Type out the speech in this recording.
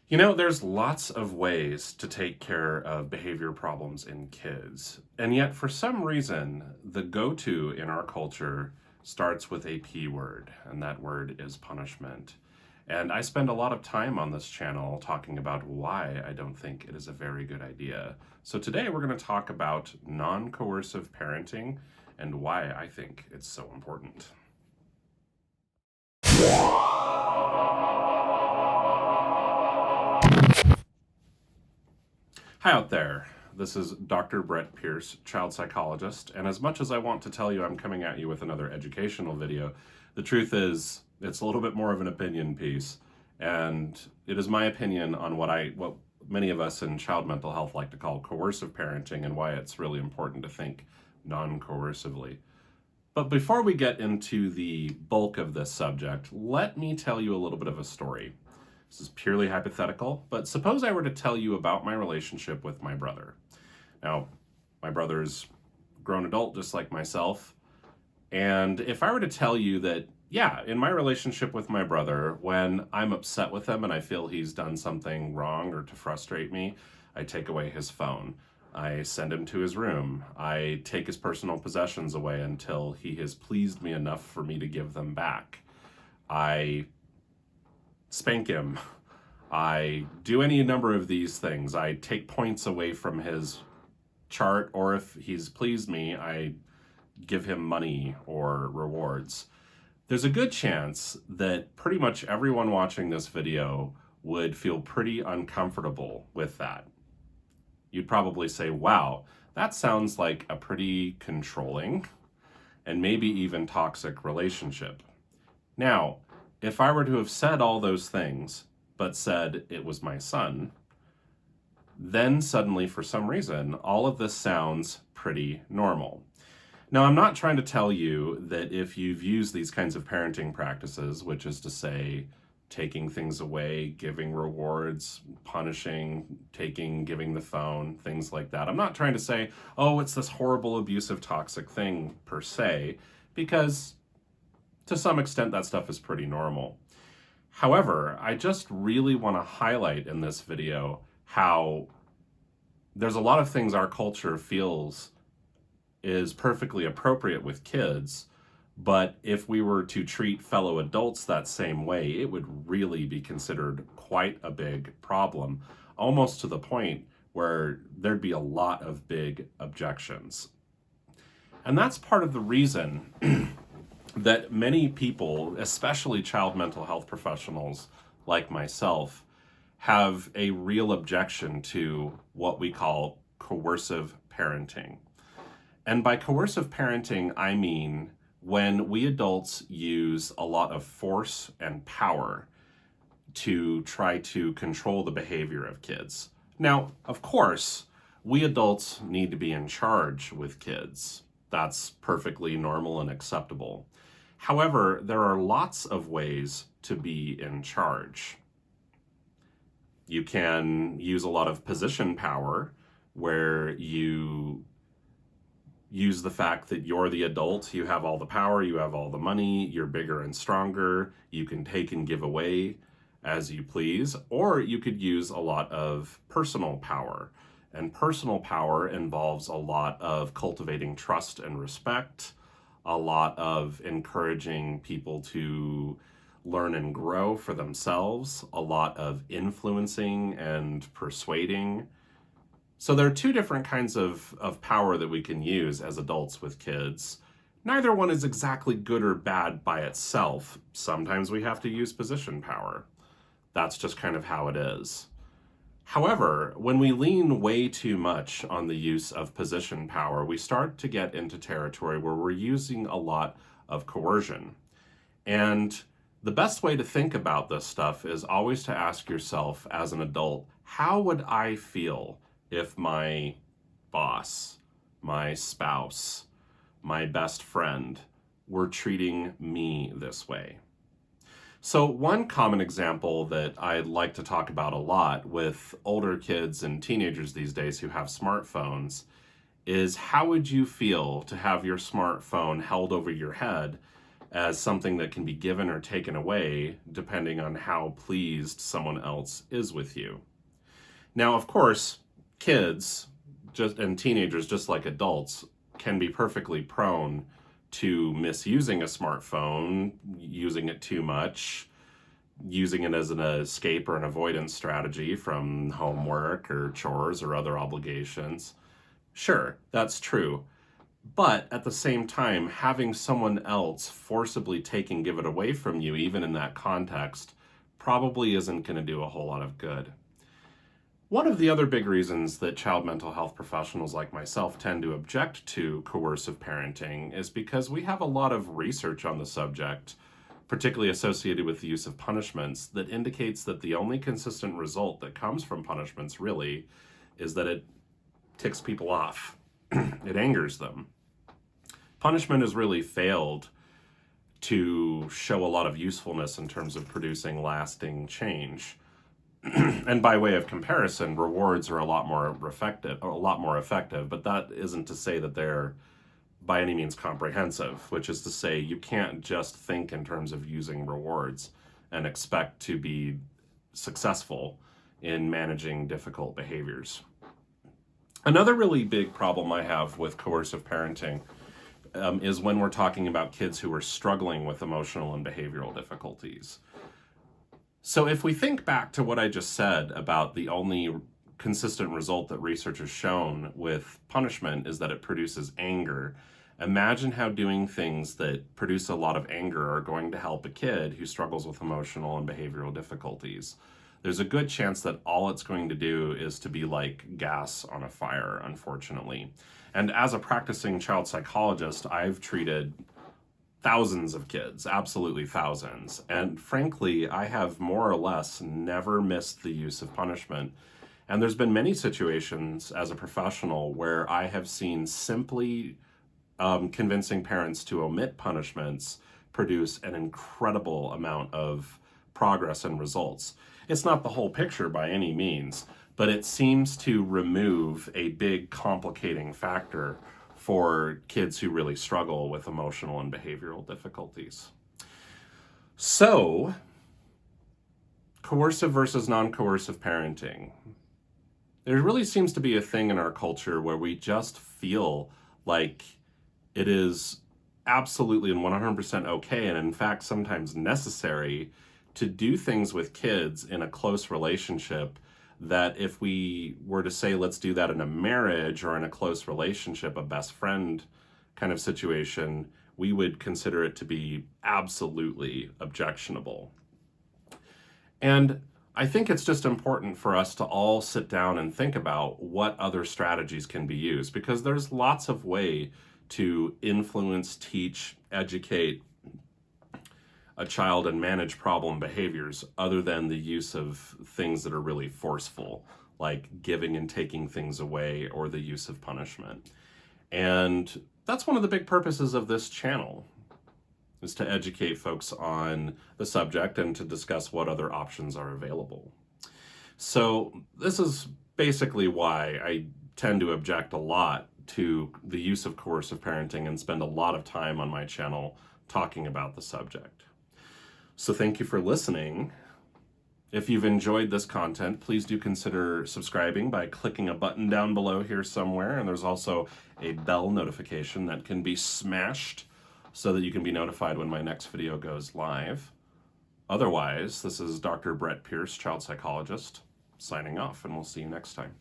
You know, there's lots of ways to take care of behavior problems in kids, and yet for some reason, the go-to in our culture starts with a P word, and that word is punishment. And I spend a lot of time on this channel talking about why I don't think it is a very good idea. So today we're going to talk about non-coercive parenting and why I think it's so important. Hi out there. This is Dr. Brett Pearce, child psychologist, and as much as I want to tell you I'm coming at you with another educational video, the truth is it's a little bit more of an opinion piece, and it is my opinion on what many of us in child mental health like to call coercive parenting and why it's really important to think non-coercively. But before we get into the bulk of this subject, let me tell you a little bit of a story. This is purely hypothetical, but suppose I were to tell you about my relationship with my brother. Now, my brother's a grown adult just like myself, and if I were to tell you that, yeah, in my relationship with my brother, when I'm upset with him and I feel he's done something wrong or to frustrate me, I take away his phone. I send him to his room. I take his personal possessions away until he has pleased me enough for me to give them back. I spank him. I do any number of these things. I take points away from his chart, or if he's pleased me, I give him money or rewards. There's a good chance that pretty much everyone watching this video would feel pretty uncomfortable with that. You'd probably say, wow, that sounds like a pretty controlling and maybe even toxic relationship. Now, if I were to have said all those things, but said it was my son, then suddenly, for some reason, all of this sounds pretty normal. Now, I'm not trying to tell you that if you've used these kinds of parenting practices, which is to say, taking things away, giving rewards, punishing, giving the phone, things like that. I'm not trying to say, oh, it's this horrible, abusive, toxic thing per se, because to some extent, that stuff is pretty normal. However, I just really want to highlight in this video how there's a lot of things our culture feels is perfectly appropriate with kids, but if we were to treat fellow adults that same way, it would really be considered quite a big problem, almost to the point where there'd be a lot of big objections. And that's part of the reason that many people, especially child mental health professionals like myself, have a real objection to what we call coercive parenting. And by coercive parenting, I mean when we adults use a lot of force and power to try to control the behavior of kids. Now, of course, we adults need to be in charge with kids. That's perfectly normal and acceptable. However, there are lots of ways to be in charge. You can use a lot of position power where you use the fact that you're the adult, you have all the power, you have all the money, you're bigger and stronger, you can take and give away as you please, or you could use a lot of personal power. And personal power involves a lot of cultivating trust and respect, a lot of encouraging people to learn and grow for themselves, a lot of influencing and persuading. So there are two different kinds of power that we can use as adults with kids. Neither one is exactly good or bad by itself. Sometimes we have to use position power. That's just kind of how it is. However, when we lean way too much on the use of position power, we start to get into territory where we're using a lot of coercion. And the best way to think about this stuff is always to ask yourself as an adult, how would I feel if my boss, my spouse, my best friend were treating me this way? So one common example that I like to talk about a lot with older kids and teenagers these days who have smartphones is, how would you feel to have your smartphone held over your head as something that can be given or taken away depending on how pleased someone else is with you. Now, of course, kids and teenagers, just like adults, can be perfectly prone to misusing a smartphone, using it too much, using it as an escape or an avoidance strategy from homework or chores or other obligations. Sure, that's true. But at the same time, having someone else forcibly take and give it away from you, even in that context, probably isn't going to do a whole lot of good. One of the other big reasons that child mental health professionals like myself tend to object to coercive parenting is because we have a lot of research on the subject, particularly associated with the use of punishments, that indicates that the only consistent result that comes from punishments really is that it ticks people off. It angers them. Punishment has really failed to show a lot of usefulness in terms of producing lasting change. And by way of comparison, rewards are a lot more effective, but that isn't to say that they're by any means comprehensive, which is to say you can't just think in terms of using rewards and expect to be successful in managing difficult behaviors. Another really big problem I have with coercive parenting is when we're talking about kids who are struggling with emotional and behavioral difficulties. So if we think back to what I just said about the only consistent result that research has shown with punishment is that it produces anger, imagine how doing things that produce a lot of anger are going to help a kid who struggles with emotional and behavioral difficulties. There's a good chance that all it's going to do is to be like gas on a fire, unfortunately. And as a practicing child psychologist, I've treated thousands of kids, absolutely thousands. And frankly, I have more or less never missed the use of punishment. And there's been many situations as a professional where I have seen simply convincing parents to omit punishments produce an incredible amount of progress and results. It's not the whole picture by any means, but it seems to remove a big complicating factor for kids who really struggle with emotional and behavioral difficulties. So, coercive versus non-coercive parenting. There really seems to be a thing in our culture where we just feel like it is absolutely and 100% okay, and in fact sometimes necessary, to do things with kids in a close relationship that if we were to say, let's do that in a marriage or in a close relationship, a best friend kind of situation, we would consider it to be absolutely objectionable. And I think it's just important for us to all sit down and think about what other strategies can be used, because there's lots of way to influence, teach, educate a child and manage problem behaviors other than the use of things that are really forceful, like giving and taking things away or the use of punishment. And that's one of the big purposes of this channel, is to educate folks on the subject and to discuss what other options are available. So this is basically why I tend to object a lot to the use of coercive parenting and spend a lot of time on my channel talking about the subject. So thank you for listening. If you've enjoyed this content, please do consider subscribing by clicking a button down below here somewhere. And there's also a bell notification that can be smashed so that you can be notified when my next video goes live. Otherwise, this is Dr. Brett Pearce, child psychologist, signing off, and we'll see you next time.